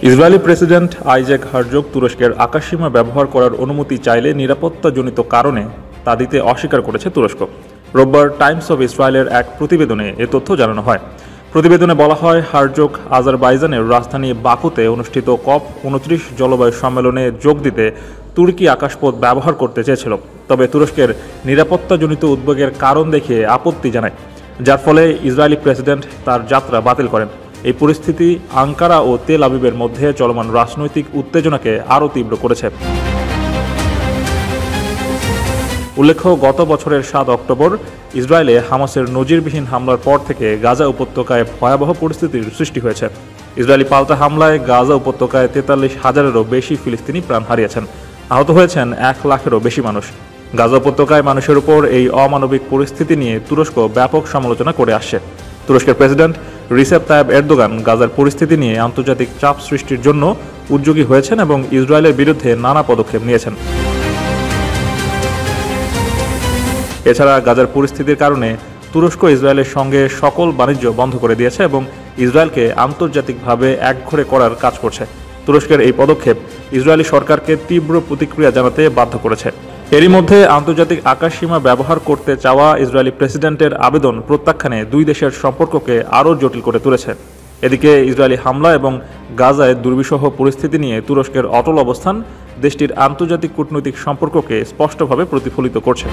Israeli president Isaac হারজগ তুরস্কের আকাশসীমা ব্যবহার করার অনুমতি চাইলে নিরাপত্তাজনিত কারণে তা দিতে অস্বীকার করেছে তুরস্ক। রোববার টাইমস অব ইসরায়েলের এক প্রতিবেদনে এ তথ্য জানানো হয়। প্রতিবেদনে বলা হয়, হারজগ আজারবাইজানের রাজধানী বাকুতে অনুষ্ঠিত COP29 জলবায়ু সম্মেলনে যোগ দিতে তুর্কি আকাশপথ ব্যবহার করতে চেয়েছিল, তবে তুরস্কের নিরাপত্তাজনিত উদ্বেগের কারণ দেখিয়ে আপত্তি জানায়, যার ফলে ইসরায়েলি প্রেসিডেন্ট তার যাত্রা বাতিল করেন। এই পরিস্থিতি আঙ্কারা ও তেল আবিবের মধ্যে চলমান রাজনৈতিক উত্তেজনাকে আরও তীব্র করেছে। উল্লেখ্য, গত বছরের 7 অক্টোবর ইসরায়েলে হামাসের নজিরবিহীন হামলার পর থেকে গাজা উপত্যকায় ভয়াবহ পরিস্থিতির সৃষ্টি হয়েছে। ইসরায়েলি পাল্টা হামলায় গাজা উপত্যকায় 43,000-এরও বেশি ফিলিস্তিনি প্রাণ হারিয়েছেন। আহত হয়েছেন 1 লাখেরও বেশি মানুষ। গাজা উপত্যকায় মানুষের উপর এই অমানবিক পরিস্থিতি নিয়ে তুরস্ক ব্যাপক সমালোচনা করে আসছে। তুরস্কের প্রেসিডেন্ট রিসেপ তাইয়েপ এরদোগান গাজার পরিস্থিতি নিয়ে আন্তর্জাতিক চাপ সৃষ্টির জন্য উদ্যোগী হয়েছেন এবং ইসরায়েলের বিরুদ্ধে নানা পদক্ষেপ নিয়েছেন। এছাড়া গাজার পরিস্থিতির কারণে তুরস্ক ইসরায়েলের সঙ্গে সকল বাণিজ্য বন্ধ করে দিয়েছে এবং ইসরায়েলকে আন্তর্জাতিকভাবে একঘরে করার কাজ করছে। তুরস্কের এই পদক্ষেপ ইসরায়েলি সরকারকে তীব্র প্রতিক্রিয়া জানাতে বাধ্য করেছে। এরই মধ্যে আন্তর্জাতিক আকাশসীমা ব্যবহার করতে চাওয়া ইসরায়েলি প্রেসিডেন্টের আবেদন প্রত্যাখ্যানে দুই দেশের সম্পর্ককে আরও জটিল করে তুলেছে। এদিকে ইসরায়েলি হামলা এবং গাজায় দুর্বিষহ পরিস্থিতি নিয়ে তুরস্কের অটল অবস্থান দেশটির আন্তর্জাতিক কূটনৈতিক সম্পর্ককে স্পষ্টভাবে প্রতিফলিত করছে।